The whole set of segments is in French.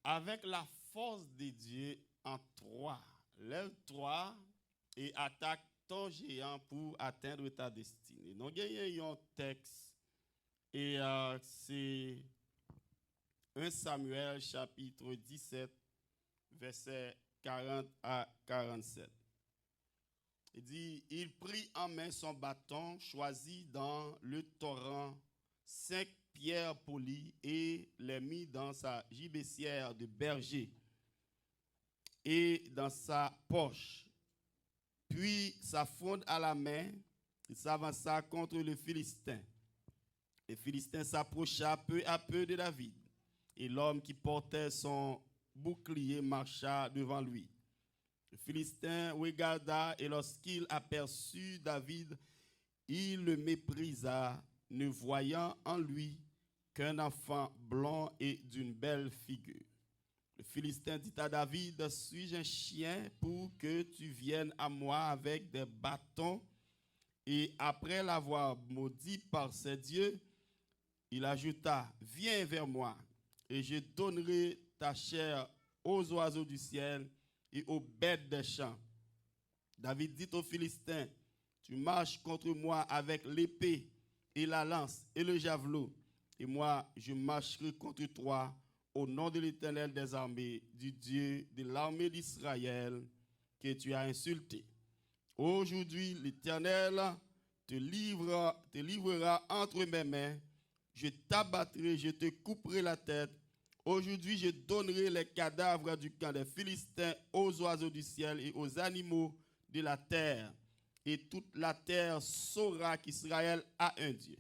avec la force de Dieu en toi. Lève-toi et attaque ton géant pour atteindre ta destinée. Nous avons un texte et c'est 1 Samuel chapitre 17, versets 40 à 47. Il dit, il prit en main son bâton, choisi dans le torrent 5 pierres polies et les mit dans sa gibecière de berger et dans sa poche. Puis sa fronde à la main, il s'avança contre le Philistin. Le Philistin s'approcha peu à peu de David, et l'homme qui portait son bouclier marcha devant lui. Le Philistin regarda, et lorsqu'il aperçut David, il le méprisa, ne voyant en lui qu'un enfant blond et d'une belle figure. Le Philistin dit à David, suis-je un chien pour que tu viennes à moi avec des bâtons? Et après l'avoir maudit par ses dieux, il ajouta, viens vers moi, et je donnerai ta chair aux oiseaux du ciel et aux bêtes des champs. David dit aux Philistins, tu marches contre moi avec l'épée et la lance et le javelot, et moi je marcherai contre toi au nom de l'Éternel des armées, du Dieu de l'armée d'Israël que tu as insulté. Aujourd'hui, l'Éternel te livrera entre mes mains. Je t'abattrai, je te couperai la tête. Aujourd'hui, je donnerai les cadavres du camp des Philistins aux oiseaux du ciel et aux animaux de la terre. Et toute la terre saura qu'Israël a un Dieu.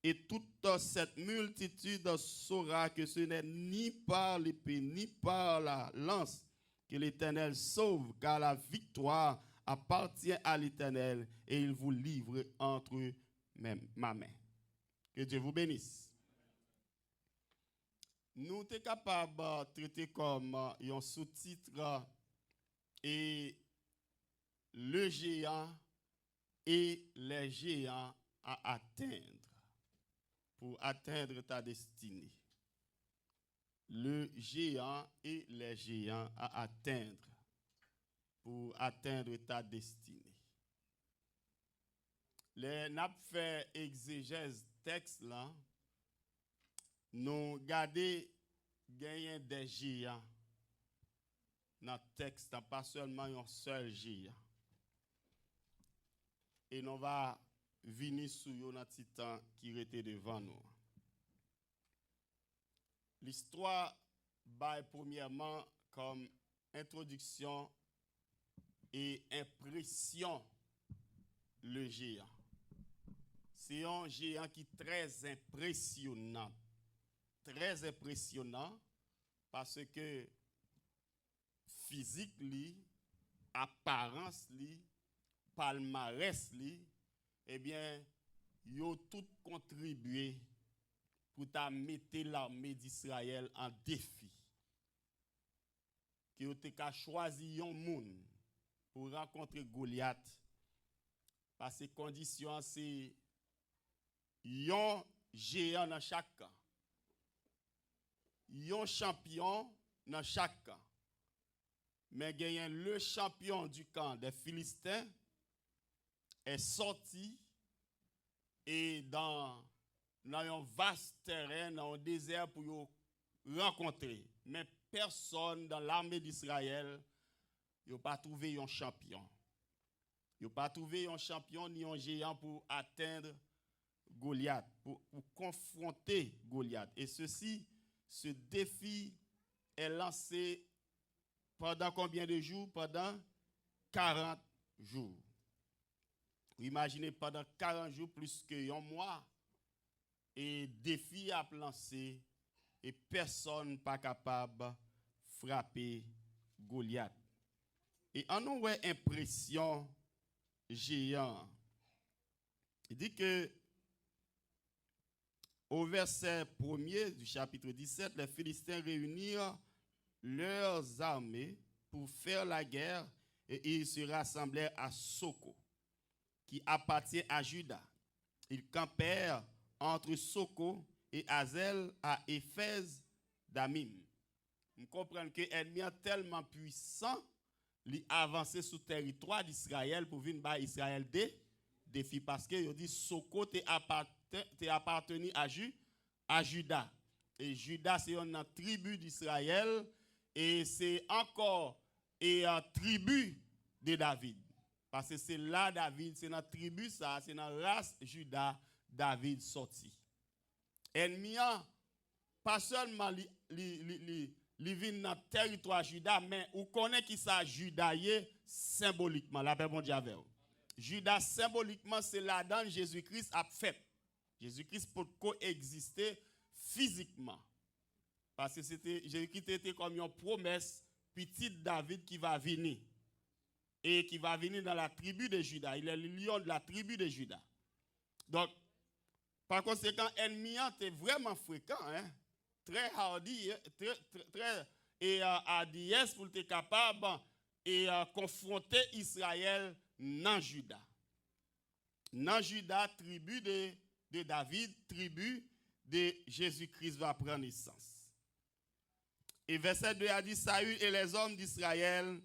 Et toute cette multitude saura que ce n'est ni par l'épée, ni par la lance que l'Éternel sauve, car la victoire appartient à l'Éternel et il vous livre entre ma main. Que Dieu vous bénisse. Nous sommes capables de traiter comme un sous-titre et le géant et les géants à atteindre pour atteindre ta destinée. Le géant et les géants à atteindre pour atteindre ta destinée. Les n'a fait exégèse texte là, nous garder gagner des géants dans le texte, pas seulement un seul géant. Et nous va venir sur un petit temps qui était devant nous. L'histoire va premièrement comme introduction et impression le géant. C'est un géant qui est très impressionnant parce que physique li, apparence li, palmarès li, eh bien, yo tout contribué pour ta mettre l'armée d'Israël en défi. Que vous avez choisi un monde pour rencontrer Goliath. Parce que condition c'est un géant dans chaque camp. Un champion dans chaque camp. Mais gagnant le champion du camp des Philistins est sorti et dans un vaste terrain, dans un désert pour rencontrer. Mais personne dans l'armée d'Israël n'a pas trouvé un champion. Il n'a pas trouvé un champion ni un géant pour atteindre Goliath, pour confronter Goliath. Et ce défi est lancé pendant combien de jours? Pendant 40 jours. Vous imaginez pendant 40 jours plus qu'un mois. Et défi à lancer et personne pas capable de frapper Goliath. Et en nous ouais impression géant. Il dit que au verset 1er du chapitre 17, les Philistins réunirent leurs armées pour faire la guerre et ils se rassemblèrent à Soko, qui appartient à Juda. Ils campèrent entre Soko et Hazel à Éphèse d'Amim. On comprend que l'ennemi est tellement puissant, il avance sur le territoire d'Israël pour venir par Israël des défis. Parce que il dit Soko t'es appartenu à Juda. Et Juda, c'est une tribu d'Israël. Et c'est encore une tribu de David. Parce que c'est là David, c'est notre tribu, ça, c'est dans la race Juda, David sorti. Ennemi, pas seulement li vient dans le territoire Juda, mais on connaît qui ça Juda symboliquement. La paix bon Dieu avec vous. Juda symboliquement, c'est là-dedans Jésus-Christ a fait. Jésus-Christ peut coexister physiquement. Parce que Jésus-Christ était comme une promesse, petit David qui va venir. Et qui va venir dans la tribu de Juda. Il est le lion de la tribu de Juda. Donc, par conséquent, l'ennemi est vraiment fréquent, hein? Très hardy, très hardiesse pour être capable et confronter Israël dans Juda. Dans Juda, tribu de David, tribu de Jésus-Christ va prendre naissance. Et verset 2 a dit, Saül et les hommes d'Israël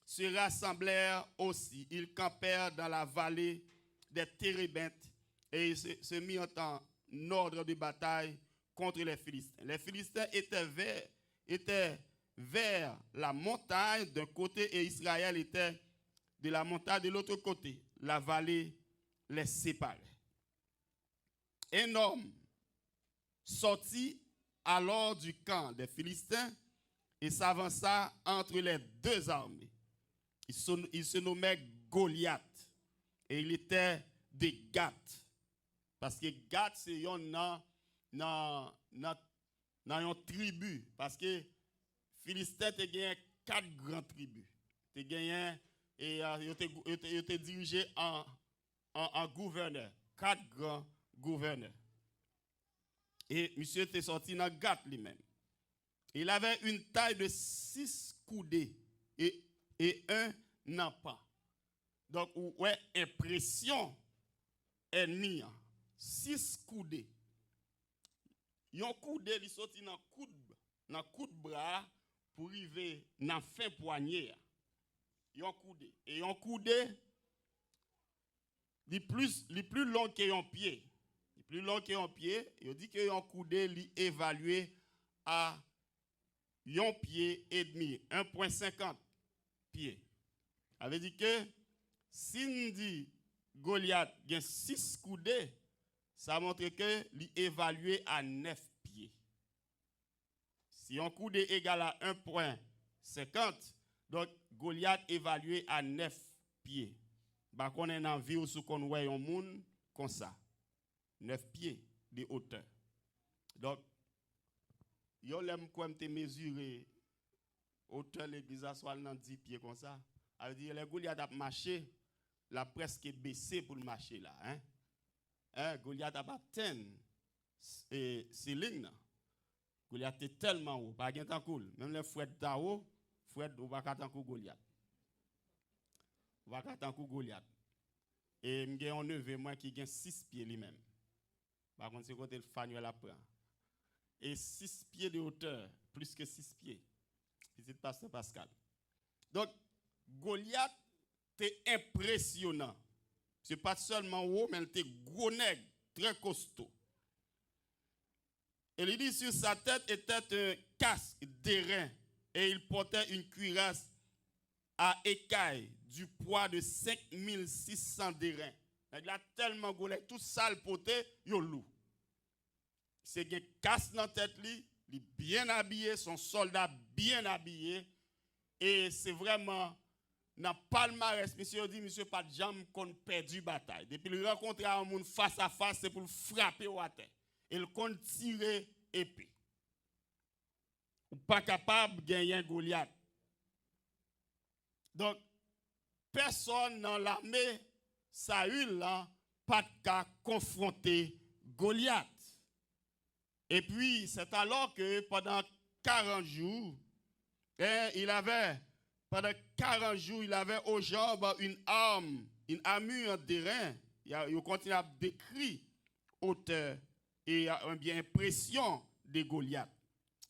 se rassemblèrent aussi. Ils campèrent dans la vallée des Térébintes et se mirent en ordre de bataille contre les Philistins. Les Philistins étaient vers la montagne d'un côté et Israël était de la montagne de l'autre côté. La vallée les séparait. Un homme sortit alors du camp des Philistins et s'avança entre les deux armées. Il se nommait Goliath et il était de Gath. Parce que Gath, c'est une tribu. Parce que Philistin a gagné 4 grandes tribus. Il était dirigé en gouverneur. 4 grands gouverneurs. Et monsieur était sorti dans Gath lui-même. Il avait une taille de 6 coudées et un nampa. Donc, ouais, impression ennemi. 6 coudées. Yon coudé, il sorti dans coup de bras pour arriver dans fin poignet. Yon coudé. Et yon coudé, le plus long que yon pied. Le plus long que yon pied, il dit que yon coudé, il évalué à yon pied et demi, 1,50 pieds. Ça veut dire que si on dit Goliath a 6 coudées, ça montre que il évalué à 9 pieds. Si un coudé égale à 1,50, donc Goliath évalué à 9 pieds. Bah qu'on est en vie ou sous qu'on voit un monde comme ça. 9 pieds de hauteur. Donc, yo l'aime quoi me mesurer hauteur l'église à soit dans 10 pieds comme ça. Ça veut dire les Goliath a marché, la presque baissé pour le marcher là, hein. Goliath a pas ten ceiling. Goliath est tellement haut, pas gen tan cool. Même les Fred ta haut, Fred ou pas tan kou Goliath. Ou pas tan kou Goliath. Et m'gen un neveu moi qui gen 6 pieds lui-même. Par contre c'est côté le Fanuel apprend. Et 6 pieds de hauteur, plus que 6 pieds. Petit pasteur Pascal. Donc Goliath était impressionnant. Ce n'est pas seulement haut, mais il était gros nègre, très costaud. Et il dit sur sa tête était un casque d'airain et il portait une cuirasse à écailles du poids de 5600 d'airain. Il a tellement gros, tout sale poté, il loup. C'est un casque dans la tête, il est bien habillé, son soldat bien habillé. Et c'est vraiment. Dans le palmarès, monsieur dit, monsieur pas de jambe qu'on perdu bataille. Depuis le rencontrer un monde face à face, c'est pour le frapper au terre. Et le compte tirer épée. Ou pas capable de gagner Goliath. Donc, personne dans l'armée, Saül, pas de cas confronter Goliath. Et puis, c'est alors que pendant 40 jours, pendant 40 jours, il avait aux jambes une armure d'airain. Il continue à décrire hauteur et bien impression de Goliath.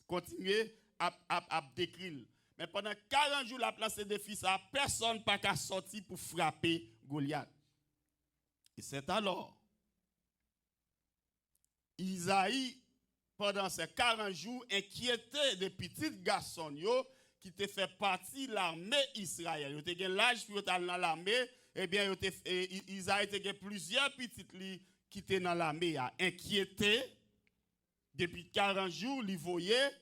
Continuez a décrit. Mais pendant 40 jours, la place des fils, personne n'a pas sorti pour frapper Goliath. Et c'est alors, Isaïe, pendant ces 40 jours, inquiétait des petits garçons qui te fait partie de l'armée Israël. Ils étaient l'âge pour être dans l'armée, eh bien, Isaïe était plusieurs petites qui étaient dans l'armée, inquiété. Depuis 40 jours, ils voyaient,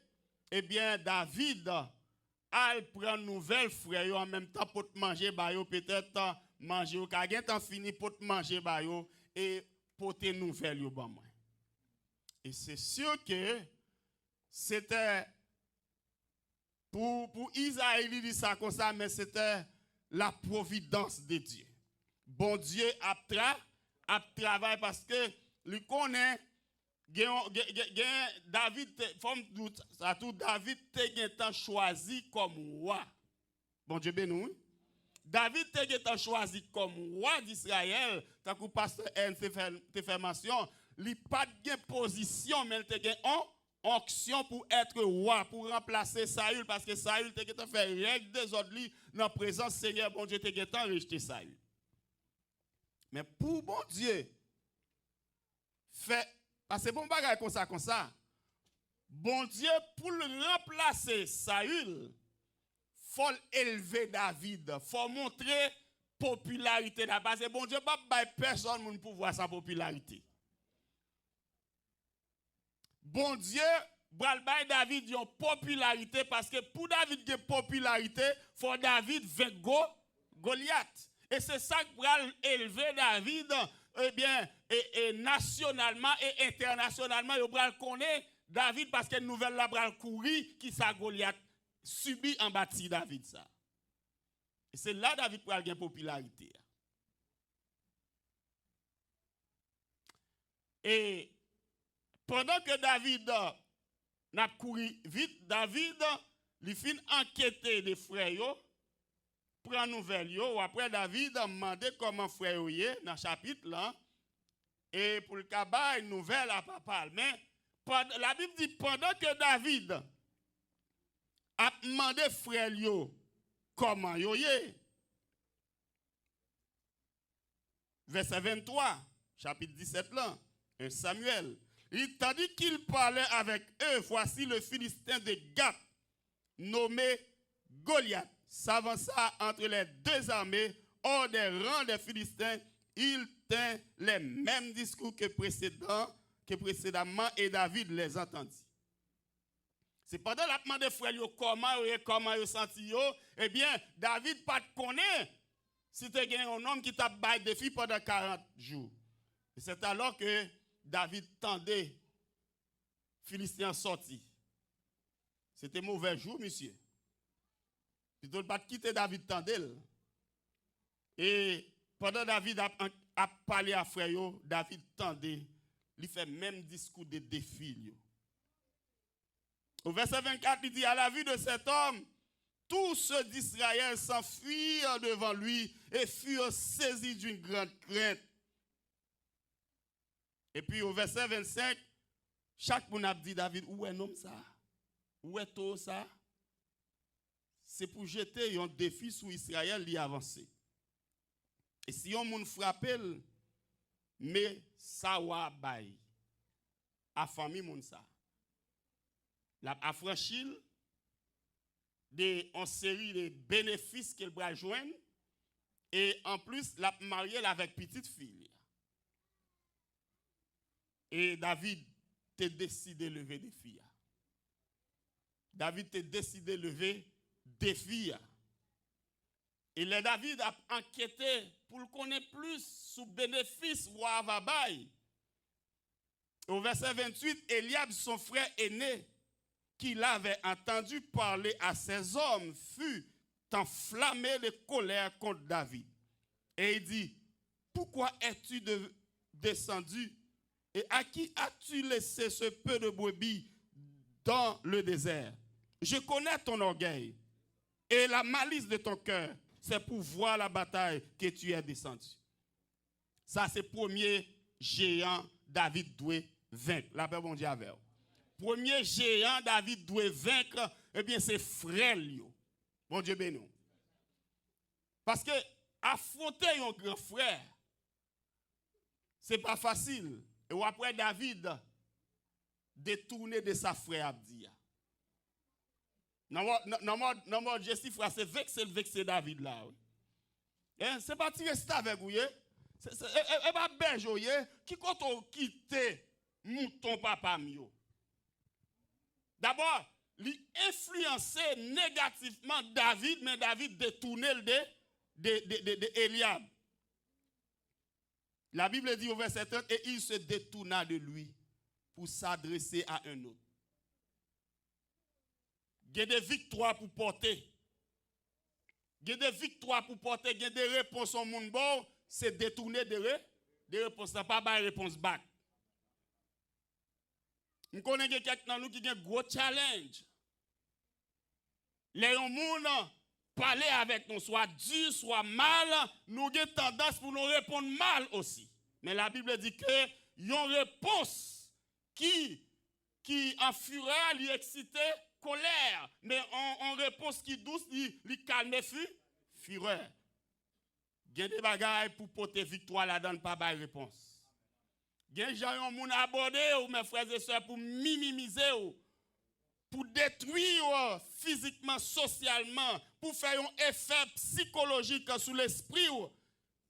eh bien, David a pris nouvelle frère en même temps pour te manger, peut-être manger, quand fini pour te manger, et pour te nouvelles. Et c'est sûr que c'était pour Isaïe, il dit ça comme ça, mais c'était la providence de Dieu. Bon Dieu a travaillé parce que lui connaît David, David a choisi comme roi. Bon Dieu béni. David a choisi comme roi d'Israël, tant que pasteur N te fait mention, il n'a pas de position, mais il a une onction pour être roi, pour remplacer Saül, parce que Saül a fait règle des autres dans la présence du Seigneur, bon Dieu a rejeté Saül. Mais pour bon Dieu, fait, parce que bon bagage comme ça, bon Dieu, pour le remplacer Saül, il faut élever David, il faut montrer popularité. Parce que bon Dieu, pas personne pour voir sa popularité. Bon Dieu, David a une popularité parce que pour David de popularité, il faut David vaincre Goliath. Et c'est ça qui va élever David, eh bien, et nationalement et internationalement, il va connaître David parce que la nouvelle là va courir qui ça Goliath subit en bâti David ça. Et c'est là David pour gagner popularité. Et pendant que David n'a couru vite, David il fin enquêter des frères, prend nouvelle yo. Après David a demandé comment frère y est dans le chapitre là. Et pour le cabas, une nouvelle à papa. Mais la Bible dit pendant que David a demandé frère yo comment yo y est. Verset 23, chapitre 17 là, 1 Samuel. Il tandis qu'il parlait avec eux, voici le Philistin de Gath, nommé Goliath, s'avança entre les deux armées, hors des rangs des Philistins. Il tint les mêmes discours que précédemment et David les entendit. C'est pendant la demande des frères, comment ils senti, eh bien, David pas connaît si tu as un homme qui t'a baillé des filles pendant 40 jours. Et c'est alors que David tendait, Philistin sorti. C'était mauvais jour, monsieur. Plutôt pas quitter David tendait. Et pendant David a parlé à frère, David tendait, il fait même discours de défi. Au verset 24, il dit, à la vue de cet homme, tous ceux d'Israël s'enfuirent devant lui et furent saisis d'une grande crainte. Et puis au verset 25, chaque monde a dit, David, où est l'homme ça? Où est tout ça? C'est pour jeter un défi sur Israël d'y avancer. Et si on moun frappe, mais ça va bailler. A famille moun ça. La affranchir en série de bénéfices qu'elle va joindre et en plus la marier avec petite fille. Et David t'a décidé de lever des filles. David t'a décidé de lever des filles. Et le David a enquêté pour connaître plus sous bénéfice roi Vabaï. Au verset 28, Eliab, son frère aîné, qu'il avait entendu parler à ses hommes, fut enflammé de colère contre David. Et il dit, pourquoi es-tu descendu et à qui as-tu laissé ce peu de brebis dans le désert? Je connais ton orgueil et la malice de ton cœur. C'est pour voir la bataille que tu es descendu. Ça, c'est le premier géant David doit vaincre. La paix bon Dieu avec vous. premier géant David doit vaincre, eh bien c'est frère yo. Bon Dieu béni. Parce que affronter un grand frère, c'est pas facile. Et après David détourné de sa frère Abdia. Non, je frère, c'est vexé David là. Hein? C'est pas tirer ça avec vous. C'est pas belge, qui quand on quitte mouton papa mio. D'abord, il influençait négativement David, mais David détournait de Eliab. La Bible dit au verset 30, et il se détourna de lui pour s'adresser à un autre. Il y a des victoires pour porter. Il y a des victoires pour porter, il y a des réponses au monde bon, c'est détourner des réponses, ça pas de réponse back. Nous connaissons quelqu'un nous qui a un gros challenge. Les gens parler avec nous, soit dur, soit mal, nous avons tendance pour nous répondre mal aussi. Mais la Bible dit que y a une réponse qui en fureur, lui excité, colère, mais en réponse qui douce, lui calme fureur. Il y a des bagailles pour porter victoire là-dedans, pas de réponse. Il y a des gens qui ont abordé, mes frères et sœurs, pour minimiser, pour détruire physiquement, socialement, pour faire un effet psychologique sur l'esprit,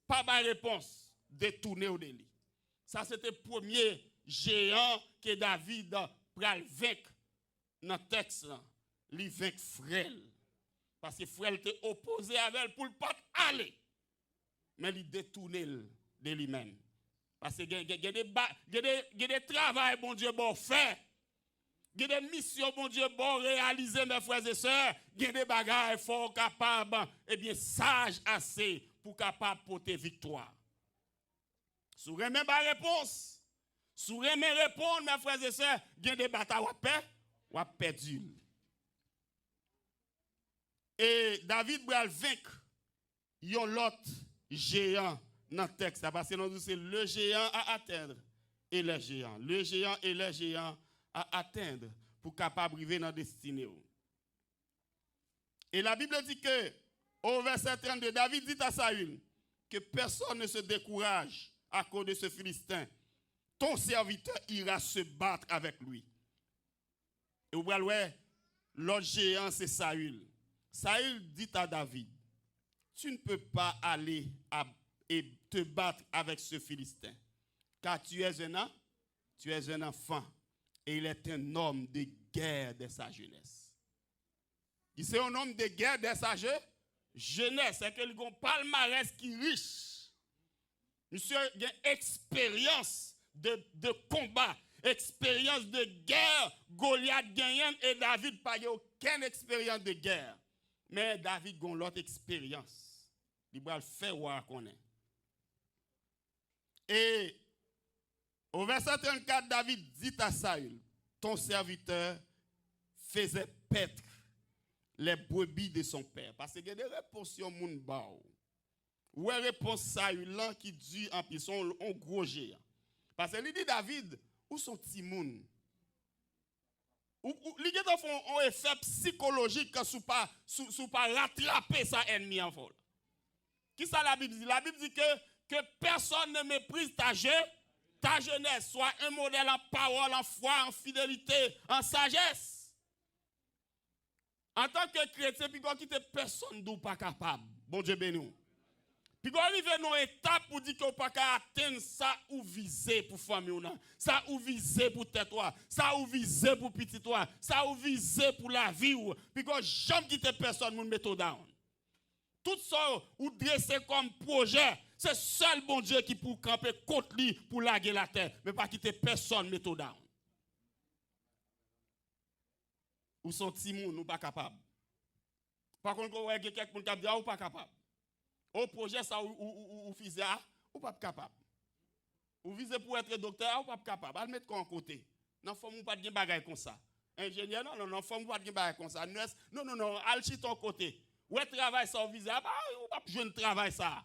pas de réponse. Détourner au délit. Ça, c'était le premier géant que David pral vaincre dans le texte. Il vaincre frère. Parce que frère était opposé avec elle pour ne pas aller. Mais il détournait de lui-même. Parce qu'il y a des travaux, bon Dieu, bon fait. Il y a des missions, bon Dieu, bon réaliser, mes frères et sœurs. Il y a des bagages forts, capables, et bien sages assez pour capable porter victoire. Si vous remettez ma réponse, si vous remettez répondre, mes frères et sœurs, il y a des batailles ou à perdu. Et David va vaincre l'autre géant dans le texte. Parce que nous c'est le géant à atteindre et le géant. Le géant et le géant à atteindre pour capable arriver dans la destinée. Et la Bible dit que, au verset 32, David dit à Saül que personne ne se décourage à cause de ce Philistin. Ton serviteur ira se battre avec lui. Et vous voyez, l'autre géant, c'est Saül. Saül dit à David, tu ne peux pas aller et te battre avec ce Philistin, car tu es un enfant, et il est un homme de guerre de sa jeunesse. Il est un homme de guerre de sa jeunesse, c'est qu'il a un palmarès qui est riche. Monsieur a une expérience de combat, expérience de guerre. Goliath gagne et David n'a pas aucune expérience de guerre. Mais David a l'autre expérience. Il va le faire voir qu'on est. Et au verset 34, David dit à Saül, ton serviteur faisait paître les brebis de son père. Parce qu'il y a des réponses au monde bao. Ou une réponse Saül là qui dit en plus son gros géant. Parce qu'il dit David, où sont Timoun? Il y a un effet psychologique sous pas rattraper sa ennemi en vol. Qui ça la Bible dit? La Bible dit que personne ne méprise ta jeunesse, soit un modèle en parole, en foi, en fidélité, en sagesse. En tant que chrétien, puis quand quitte personne d'où pas capable. Bon Dieu béni. Puis quand arrive à une étape pour dire qu'on ne peut pas atteindre ça ou viser pour famille, ça ou viser pour tête, ça ou viser pour petit, ça ou viser pour la vie. Puis quand jamais quitte personne, nous mettons down. Tout ça ou dresser comme projet, c'est seul bon Dieu qui peut camper contre lui pour laguer la terre, mais pas quitter personne mettons down. Ou sont timons, nous pas capables. Par contre, quand vous avez quelqu'un qui dit ou pas capable. Au projet ça ou visez ou pas capable. Ou visez pour être docteur ou pas capable. Al mettre quoi en côté. Non faut pas de bagaille comme ça. Ingénieur non faut pas de bagaille comme ça. Nurse non al chi ton côté. Ou travail ça ou visez ou pas jeune travail ça.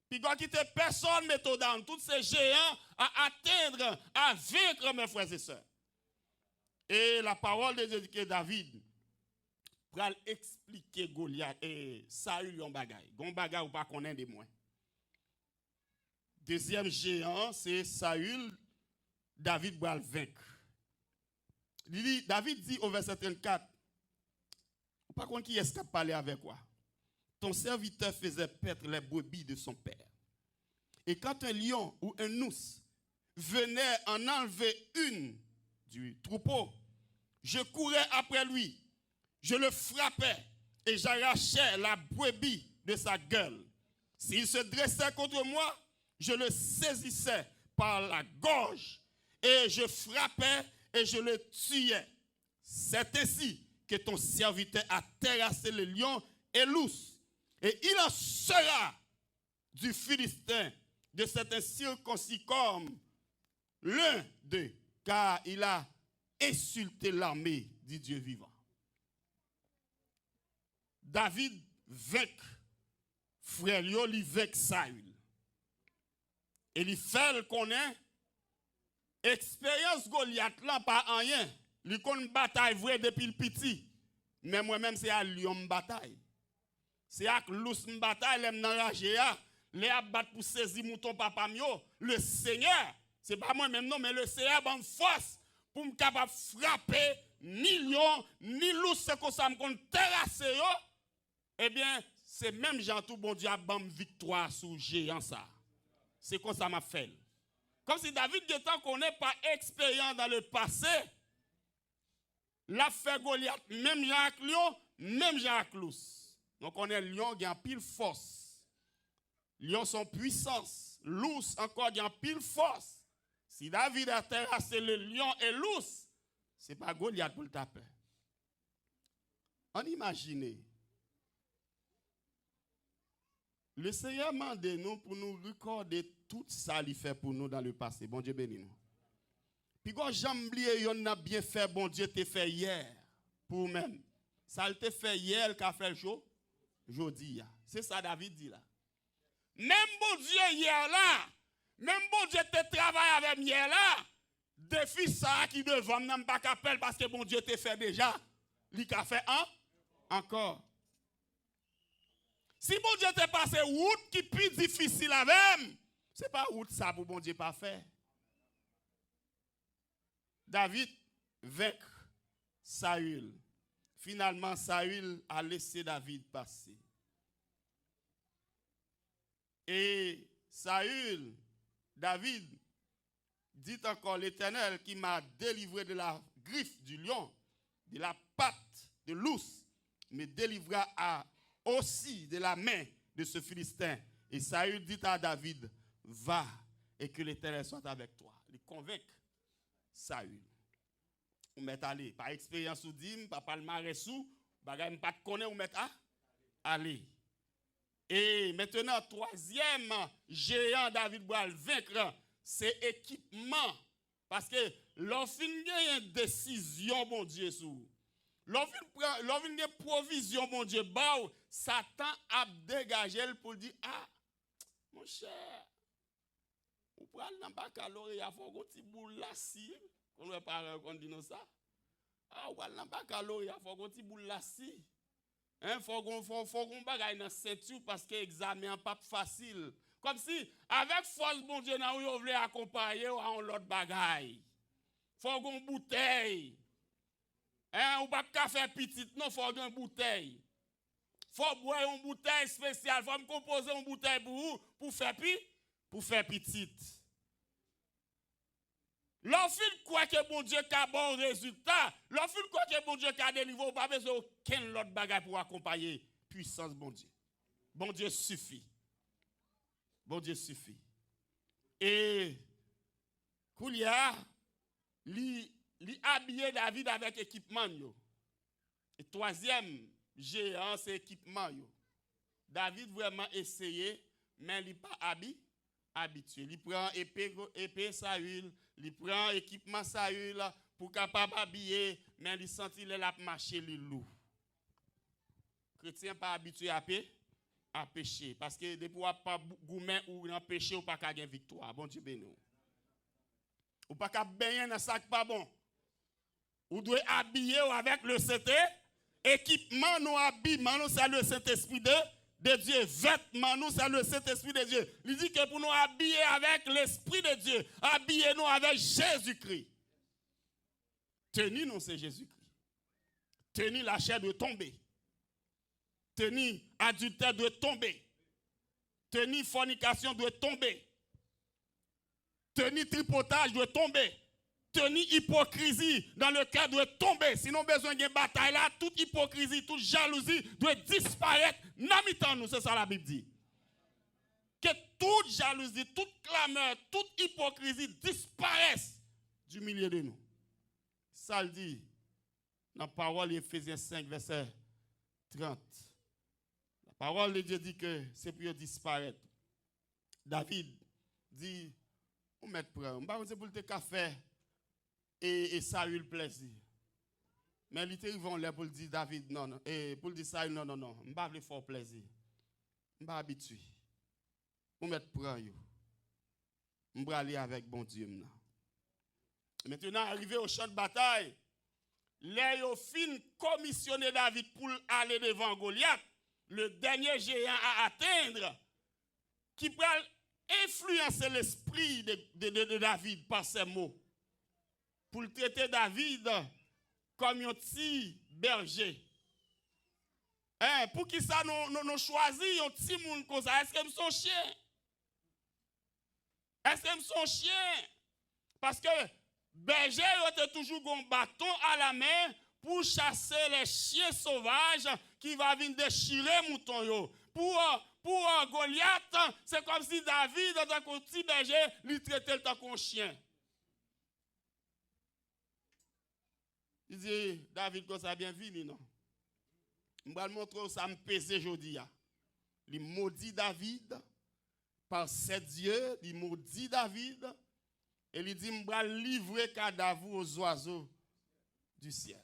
Puis quand quitter personne mettre down tous ces géants à atteindre, à vaincre mes frères et sœurs. Et la parole de Dieu dit que David pour expliquer Goliath et Saül yon bagay. Gon bagay ou pas connaît de moins. Deuxième géant, c'est Saül. David va le vaincre. David dit au verset 34, par contre, qui est-ce qui a parlé avec quoi? Ton serviteur faisait paître les brebis de son père. Et quand un lion ou un ours venait en enlever une du troupeau, je courais après lui, je le frappais et j'arrachais la brebis de sa gueule. S'il se dressait contre moi, je le saisissais par la gorge et je frappais et je le tuais. C'est ainsi que ton serviteur a terrassé le lion et l'ours. Et il en sera du Philistin, de cet incirconcis comme l'un d'eux, car il a insulté l'armée du Dieu vivant. David vaincre frère Lio, il vaincre Saül. Et il fait le connaît. Expérience Goliath là pas rien. Il connaît une bataille vraie depuis le petit. Mais moi-même c'est à Lyon bataille. C'est à l'ous bataille, l'aime enragé à, les abattre pour saisir mouton papa mio. Le Seigneur, c'est pas moi-même non, mais le Seigneur bonne force pour me capable frapper ni lion, ni loup, c'est comme ça me terrasser yo. Eh bien, c'est même Jean tout bon Dieu a bonne victoire sur géant ça. C'est comme ça m'a fait. Comme si David Guetan connaît pas expérience dans le passé. L'a fait Goliath, même Jacques Lion, même Jacques Lous. Donc on est lion qui a pile force. Lion son puissance. L'ours encore qui a pile force. Si David a terrassé le lion et l'ours, ce n'est pas Goliath pour le taper. On imagine. Le Seigneur m'a demandé nous pour nous recorder tout ça qu'il fait pour nous dans le passé. Bon Dieu béni nous. Puis quand j'oublie, on a bien fait, bon Dieu te fait hier pour même. Ça te fait hier qu'a fait chaud. Jodi. C'est ça David dit là. Même bon Dieu hier là, même bon Dieu te travaille avec hier là, défi ça qui devant n'a pas qu'appel parce que bon Dieu te fait déjà. Il a fait encore. Si bon Dieu te passe route qui plus difficile avec, c'est pas route ça pour bon Dieu pas faire. David vaincre Saül. Finalement, Saül a laissé David passer. Et Saül, David, dit encore l'Éternel qui m'a délivré de la griffe du lion, de la patte de l'ours, me délivrera aussi de la main de ce Philistin. Et Saül dit à David, va et que l'Éternel soit avec toi. Il convainc Saül. Ou met aller. Par expérience ou dim, par palmarès ou, bagay pas de connaître ou met aller. Et maintenant, troisième géant David Boal vaincre, c'est équipement. Parce que l'offre a une décision, bon Dieu, sous. L'offre a une provision, bon Dieu, Satan a dégagé pour dire, ah, mon cher, ou pral nan baccalauréat, il faut qu'on ti boule la si. On ne pas qu'on dit ça. Ah, ou pral nan baccalauréat, il faut qu'on ti boule la si. Hein, faut qu'on bagaille dans ceinture parce que l'examen n'est pas facile. Comme si, avec force, bon Dieu, nous voulons accompagner à l'autre bagaille. Faut qu'on bouteille. Hein, ou pas café petit, non, faut qu'on bouteille. Faut boire une bouteille spéciale. Faut me composer une bouteille pour faire petite. Lorsqu'il croit que bon Dieu a bon résultat, lorsqu'il croit que bon Dieu a délivré, il pas besoin aucun autre bagage pour accompagner puissance bon Dieu. Bon Dieu suffit. Bon Dieu suffit. Et Koulia, li habillé David avec équipement yo. Et troisième géant c'est équipement yo. David vraiment essayé mais il pas habitué. Il prend épée Saül, il prend équipement Saül pour capable habiller, mais il sentit il a marché le loup. Chrétien pas habitué à pécher parce que depuis pas gourmet ou dans péché ou pas gagner victoire. Bon Dieu béni. Ou pas qu'à baigner dans sac pas bon. Vous devez habiller avec le Saint-Esprit. Équipement, nous habillement, nous, c'est le Saint-Esprit de Dieu. Vêtements, nous, c'est le Saint-Esprit de Dieu. Il dit que pour nous habiller avec l'Esprit de Dieu, habillez-nous avec Jésus-Christ. Tenir, nous, c'est Jésus-Christ. Tenir, la chair doit tomber. Tenir, adultère doit tomber. Tenir, fornication doit tomber. Tenir, tripotage doit tomber. Tenir hypocrisie dans le cœur doit tomber. Sinon, besoin d'une bataille là, toute hypocrisie, toute jalousie doit disparaître. N'imitant nous, c'est ça la Bible dit. Que toute jalousie, toute clameur, toute hypocrisie disparaisse du milieu de nous. Ça le dit dans la parole Éphésiens 5, verset 30. La parole de Dieu dit que c'est pour disparaître. David dit, on met prendre, on c'est pour le café. Et Saül le plaisir. Mais il était là pour dire David, non, non. Et pour dire Saül, non, non, non. Je ne vais pas faire plaisir. Je ne vais pas habitué. Je vais prendre. Je vais aller avec bon Dieu. Maintenant, arrivé au champ de bataille, les fin commissionné David pour aller devant Goliath, le dernier géant à atteindre, qui peut influencer l'esprit de David par ses mots. Pour traiter David comme un petit berger. Pour qui ça nous choisit un petit monde comme ça? Est-ce que nous sommes chiens? Est-ce que nous sommes chiens? Parce que berger a toujours un bâton à la main pour chasser les chiens sauvages qui vont venir déchirer les moutons. Pour Goliath, c'est comme si David, en tant que petit berger, lui traitait le temps qu'un chien. Il dit, David, quand ça bien fini, non? Je vais montrer où ça me pèse aujourd'hui. Il maudit David par ses dieux, il maudit David, et il dit, je vais livrer cadavre aux oiseaux du ciel.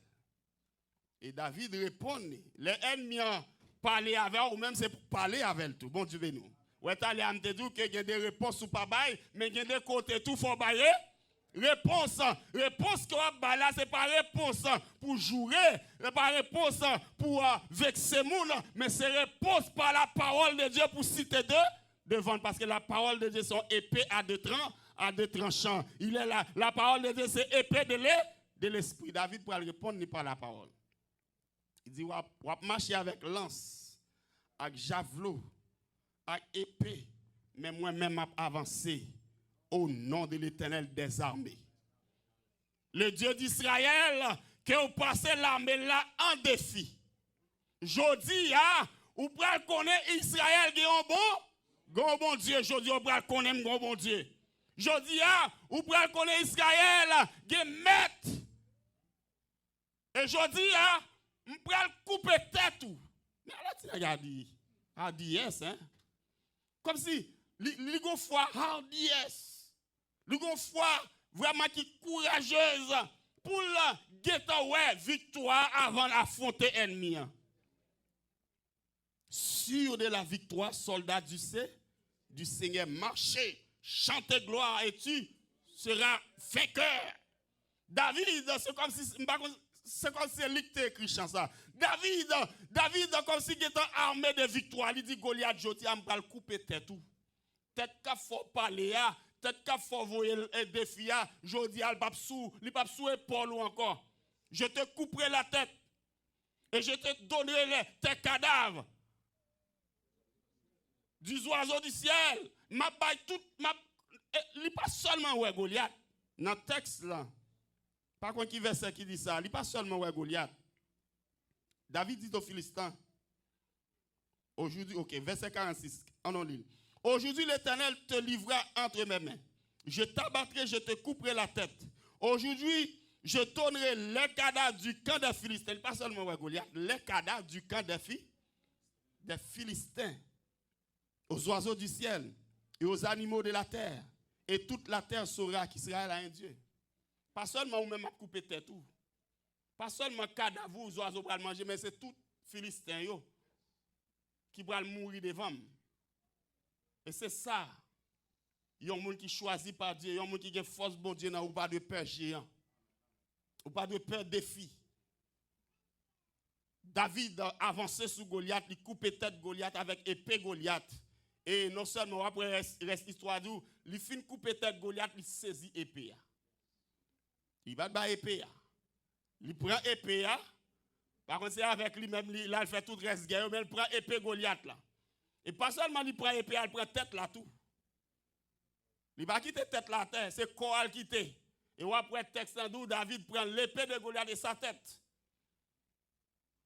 Et David répond, les ennemis ont parlé avec ou même c'est pour parler avec tout. Bon Dieu, nous. Ou est allé à me dire qu'il y a des réponses ou pas bail, mais il y a des côtés tout faut bailler. Réponse que bah là, c'est pas réponse pour jouer, c'est pas réponse pour vexer moun, mais c'est réponse par la parole de Dieu pour citer devant, parce que la parole de Dieu sont épée à deux tranchants. Il est là, la parole de Dieu c'est épée de l'esprit. David pour répondre ni par la parole. Il dit, on marcher avec lance, avec javelot, avec épée, mais moi-même avancé. Au nom de l'Éternel des armées. Le Dieu d'Israël, que vous passez l'armée là en défi. Jodi, vous pouvez connaître Israël qui est un bon Dieu. Jodi, vous pouvez connaître un bon Dieu. Jodi, vous pouvez connaître Israël qui est maître. Et jodi, vous pouvez couper tête tout. Mais là, tu as dit yes, hein? Comme si, il y a foi hardiesse. Nous avons foi vraiment qui est courageuse pour la victoire avant d'affronter l'ennemi. Sûr de la victoire, soldats du Seigneur, marchez, chantez gloire et tu seras vainqueur. David, c'est comme si c'est lui qui a écrit ça. David, comme si il était armé de victoire. Il dit Goliath, je vais le couper tête. Tête qu'il faut parler. Peut-être qu'il faut voyer le défi, je dis à il pas sous épaule ou encore. Je te couperai la tête et je te donnerai tes cadavres du oiseau du ciel. Il n'est pas seulement ouais Goliath. Dans le texte là, par contre, qui verset qui dit ça, il n'est pas seulement ouais Goliath. David dit aux Philistins, aujourd'hui, ok, verset 46, en ligne. Aujourd'hui, l'Éternel te livrera entre mes mains. Je t'abattrai, je te couperai la tête. Aujourd'hui, je donnerai les cadavres du camp des Philistins. Pas seulement Goliath, les cadavres du camp des Philistins. Aux oiseaux du ciel et aux animaux de la terre. Et toute la terre saura qu'Israël a un Dieu. Pas seulement vous-même à couper tête. Pas seulement cadavres aux oiseaux pour manger, mais c'est tout Philistin qui va mourir devant. Et c'est ça. Il y a un monde qui choisit par Dieu, il y a un monde qui a force bon Dieu, ou pas de peur géant. Ou pas de peur défi. David avançait sur Goliath, il coupait tête Goliath avec épée Goliath. Et non seulement après reste histoire d'où, il fin couper tête Goliath, il saisit épée. Il va battre épée. Il prend épée. Par contre, c'est avec lui-même, là, il fait tout le reste guerre, mais il prend épée Goliath là. Et pas seulement il prend épée, il prend tête là tout. Il va quitter tête la terre, c'est corps qui quitte. Et après texte d'où David prend l'épée de Goliath et sa tête.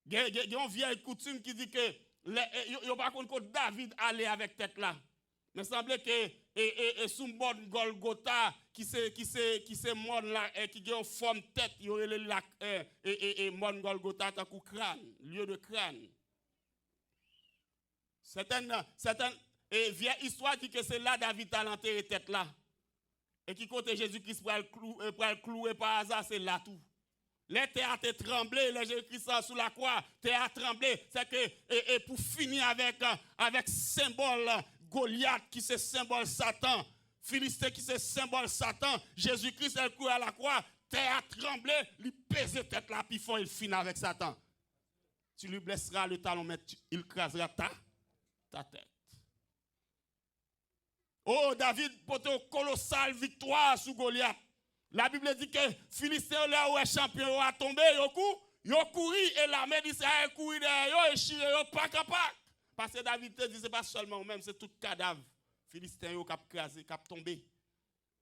Il y a une vieille coutume qui dit que il n'y a pas contre David allait avec tête là. Mais il semblait que sous bon Golgotha qui c'est monde là et qui a une forme tête, il y aurait le mon Golgotha tant que crâne, lieu de crâne. Certaines vieille histoire dit que c'est là David a enterré tête là. Et qui côté Jésus-Christ pour le clouer par hasard, c'est là tout. Les théâtres tremblé, les Jésus-Christ sous la croix, théâtre tremblé, c'est que pour finir avec symbole Goliath qui c'est symbole Satan, Philistin qui c'est symbole Satan, Jésus-Christ est cloué à la croix, théâtre tremblé, il pèse tête là puis il finit avec Satan. Tu lui blesseras le talon, mais il crasera ta tête. Oh, David porte une colossale victoire sur Goliath. La Bible dit que Philistin là où est champion a tombé, il a couru et l'armée d'Israël couru derrière et chiré pas capable. Parce que David te dit c'est pas seulement même, c'est tout cadavre. Philistin qui a crasé, qui a tombé.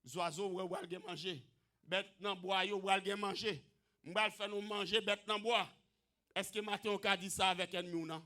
Les oiseaux ou aller manger. Bête dans bois ou aller manger. M'bal faire nous manger bête dans bois. Est-ce que matin on a dit ça avec ennemi ou non?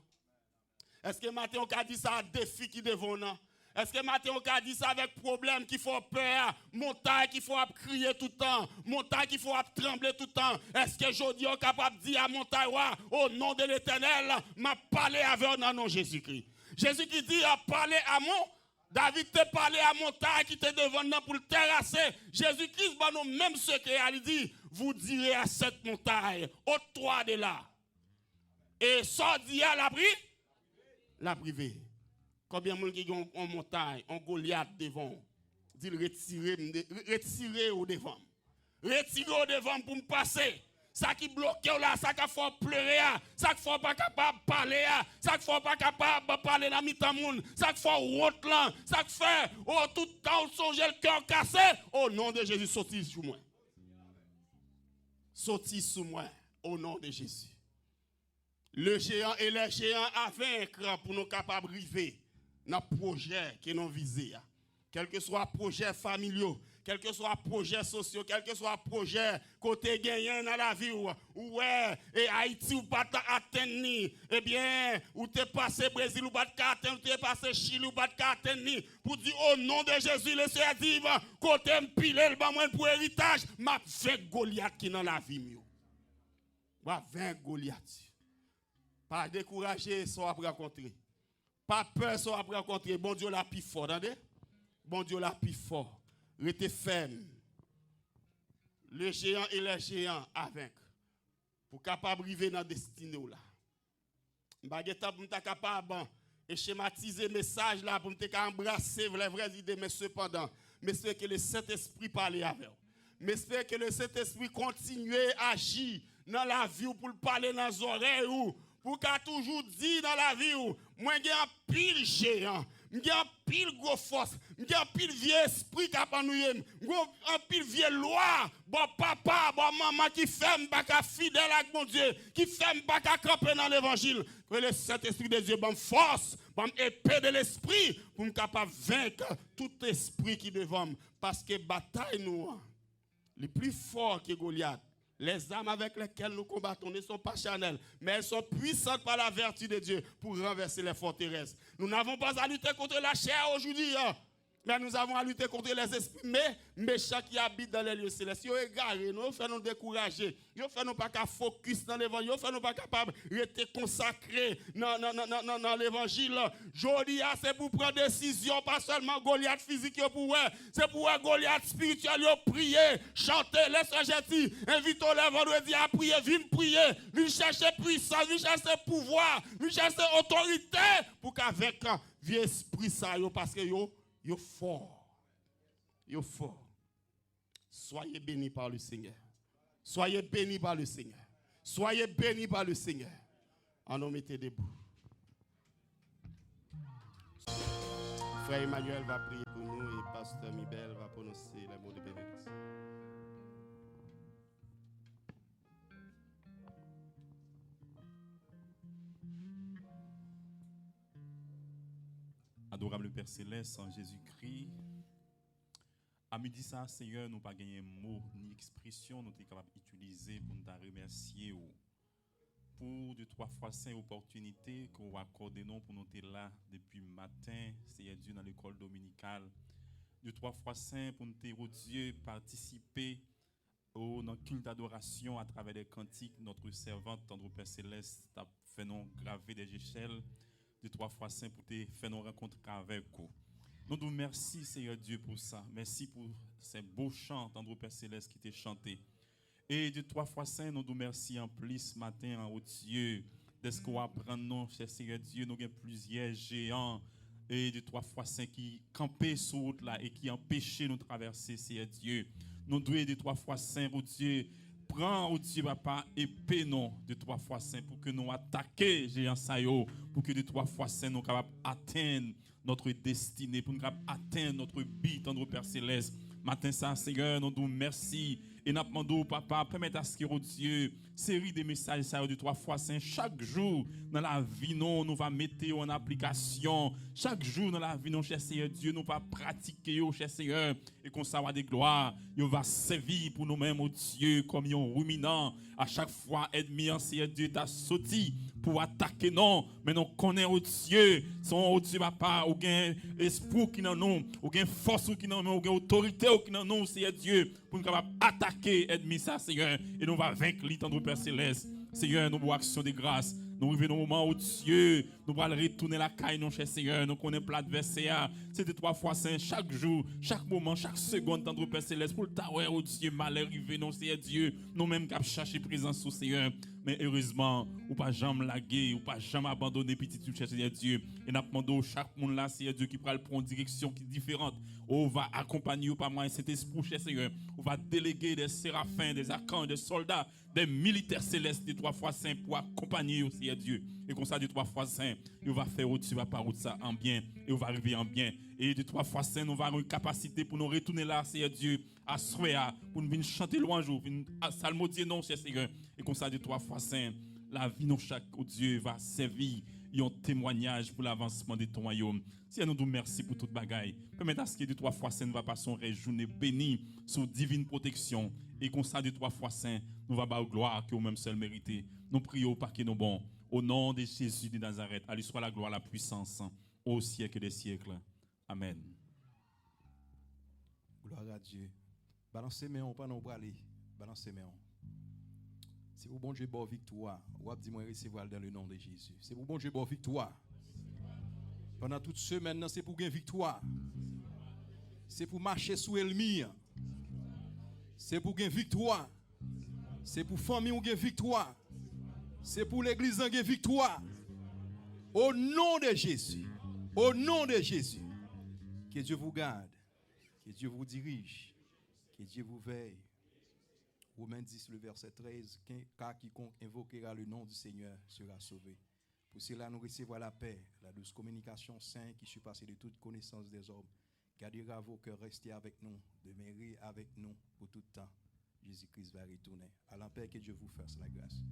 Est-ce que matin on a dit ça à défi qui devant non? Est-ce que matin on a dit ça avec problème qui faut peur, montagne qui faut crier tout le temps, montagne qui faut trembler tout le temps? Est-ce que aujourd'hui on est capable de dire à montagne au nom de l'Éternel, m'a parlé avec un nom Jésus-Christ. Jésus-Christ dit a parlé à mon David te parlé à montagne qui était devant nous pour le terrasser. Jésus-Christ va nous même secret, il dit vous direz à cette montagne, ôte-toi de là. Et sortir à l'abri la privée. Combien de gens qui ont en montagne, en Goliath devant, dit retirer au devant. Retirer au devant pour me passer. Ça qui bloque là, ça qui faut pleurer, ça qui faut pas capable de parler, ça qui faut pas capable de parler dans mi-temps monde, ça qui faut route là, ça qui fait tout le temps songer le cœur cassé. Au nom de Jésus, sortis sous moi. Sortis sous moi, au nom de Jésus. Le géant et les géants à vaincre pour nous capables de river dans le projet qui nous visé. Quel que soit projet familial, quel que soit projet social, quel que soit projet côté gagnant dans la vie, ouais, et Haïti ou pas atteindre, eh bien, ou t'es passé Brésil ou pas atteindre, ou t'es passé Chili ou pas atteindre, pour dire au nom de Jésus, le Seigneur dit, côté m'piler le bas pour héritage, m'a fait Goliath qui dans la vie mieux. M'a fait Goliath. Pas décourager, ça va rencontrer. Pas peur, ça va rencontrer. Bon Dieu l'a plus fort, entendez? Bon Dieu l'a plus fort. Restez ferme. Le géant et les géants à vaincre. Pour capable arriver dans la destinée là. M'bageta pour m'ta capable et schématiser le message là pour m'ta embrasser les vraies idées, mais cependant, j'espère que le Saint-Esprit parle avec vous. J'espère que le Saint-Esprit continue à agir dans la vie ou pour le parler dans les oreilles ou pour qu'a toujours dit dans la vie ou moi j'ai un pile géant, j'ai un pile gros force, j'ai un pile vieux esprit qui a pas nous, un pile vieux loi, bon papa, bon maman qui fait pas qu'à fidèle avec mon Dieu, qui fait pas qu'à camper dans l'évangile. Que le Saint-Esprit de Dieu bonne force, bonne épée de l'esprit pour me capable vaincre tout esprit qui devant parce que bataille nous les plus forts que Goliath. Les armes avec lesquelles nous combattons ne sont pas charnelles, mais elles sont puissantes par la vertu de Dieu pour renverser les forteresses. Nous n'avons pas à lutter contre la chair aujourd'hui, mais nous avons à lutter contre les esprits méchants qui habitent dans les lieux célestes. Ils ont égaré, nous fait nous décourager, ils fait nous pas qu'à focus dans l'évangile, ils fait nous pas capable d'être consacrés dans l'évangile. Jodi, c'est pour prendre décision, pas seulement Goliath physique, c'est pour Goliath spirituel, prier, chanter, laissez gentil, invitons les vendredis à prier, viens prier, viens chercher puissance, viens chercher pouvoir, viens chercher autorité, pour qu'avec vieux esprit ça, parce que yo fort. Yo fort. Soyez bénis par le Seigneur. Soyez bénis par le Seigneur. Soyez bénis par le Seigneur. En nous mettez debout. Frère Emmanuel va prier pour nous et Pasteur Mibel va prononcer les mots de bénédiction. Adorable Père Céleste, en Jésus-Christ, à midi ça, Seigneur, nous pas gagné mot ni expression, nous sommes capables d'utiliser pour nous remercier pour deux, trois fois cinq opportunités qu'on accorde nous pour nous être là depuis le matin, Seigneur Dieu, dans l'école dominicale. Deux, trois fois cinq pour nous être, Dieu, participer dans le culte d'adoration à travers les cantiques. Notre servante, tendre Père Céleste, a fait nous graver des échelles. Deux, trois fois cinq pour te faire nos rencontres avec vous. Nous nous merci, Seigneur Dieu, pour ça. Merci pour ces beaux chants, tendre Père Céleste, qui t'est chanté. Et de 3 fois 5, nous nous merci en plus ce matin, en haut Dieu. Dès ce qu'on apprend, non, cher Seigneur Dieu, nous avons plusieurs géants. Et de 3 fois 5 qui campaient sur route là et qui empêchaient nous de traverser, Seigneur Dieu. Nous devons de 3 fois 5, oh Dieu, prends, oh Dieu, papa, épée non, de 3 fois 5 pour que nous attaquions, géants saillot, pour que de 3 fois 5 nous capables d'atteindre notre destinée, pour nous capables d'atteindre notre but, tendre Père Céleste. Matin, ça, Seigneur, nous nous merci. Et nous demandons, papa, permettez à ce que, oh Dieu, série de messages, ça, de 3 fois 5, chaque jour, dans la vie, nous va mettre en application. Chaque jour, dans la vie, nous, cher Seigneur Dieu, nous va pratiquer, cher Seigneur, et qu'on s'en va des gloires. Nous va servir pour nous-mêmes, oh Dieu, comme un ruminant. À chaque fois, ennemi, Seigneur Dieu, t'a sauté pour attaquer, non. Mais nous connaissons, oh Dieu, son, oh Dieu, papa, ou gain esprit qui n'en nous, ou gain force qui n'en nous, ou gain autorité qui n'en nous, Seigneur Dieu, pour nous capables attaquer, ennemi, ça, Seigneur, et nous va vaincre l'étendue Père Céleste. Seigneur, nous voulons action de grâce. Nous revenons au moment où Dieu, nous allons retourner la caille, non, cher Seigneur. Nous connaissons plat adversaire. C'était 3 fois 5, chaque jour, chaque moment, chaque seconde, tendre Père Céleste, pour le taouer, oh Dieu, malheur arrivé, non, Seigneur Dieu. Nous-mêmes qui avons cherché présence au Seigneur. Mais heureusement, ou pas jamais laguer, ou pas jamais abandonner, petit tout, cher Seigneur Dieu. Et nous demandons chaque monde là, Seigneur Dieu, qui prend une direction qui est différente. On va accompagner par moi cet esprit, cher Seigneur. On va déléguer des séraphins, des archanges, des soldats, des militaires célestes de 3 fois 5 pour accompagner au Seigneur Dieu. Et comme ça, de 3 fois 5, il va faire au-dessus, va par ça en bien, et on va arriver en bien. Et de 3 fois 5, nous va avoir une capacité pour nous retourner là, Seigneur Dieu, à Soya, pour nous venir chanter louange, pour nous psalmodier, non, cher Seigneur. Et comme ça, de 3 fois 5, la vie, nous, chaque Dieu, va servir un témoignage pour l'avancement de ton royaume. Seigneur, nous merci pour toute bagaille. Permettez à ce que de 3 fois 5, nous va passer une journée bénie sous divine protection. Et comme ça, de 3 fois 5, nous va avoir gloire que nous-mêmes seul mériter. Nous prions par que nous bons. Au nom de Jésus de Nazareth, à lui soit la gloire, la puissance, au siècle des siècles. Amen. Gloire à Dieu. Balancez mes on pas non aller. Balancez mes on. C'est pour bon Dieu bonne victoire. Ou a dit moi recevoir dans le nom de Jésus. C'est pour bon Dieu bonne victoire. Pendant toute semaine, c'est pour gagner victoire. C'est pour marcher sous l'ennemi. C'est pour gagner victoire. C'est pour famille ou gagner victoire. C'est pour l'église gagner victoire. Au nom de Jésus. Au nom de Jésus. Que Dieu vous garde. Que Dieu vous dirige. Que Dieu vous veille. Romains 10, le verset 13. Car quiconque invoquera le nom du Seigneur sera sauvé. Pour cela, nous recevons la paix, la douce communication sainte qui surpasse de toute connaissance des hommes. Gardera vos cœurs, restez avec nous, demeurez avec nous pour tout temps. Jésus-Christ va retourner. À la paix, que Dieu vous fasse la grâce.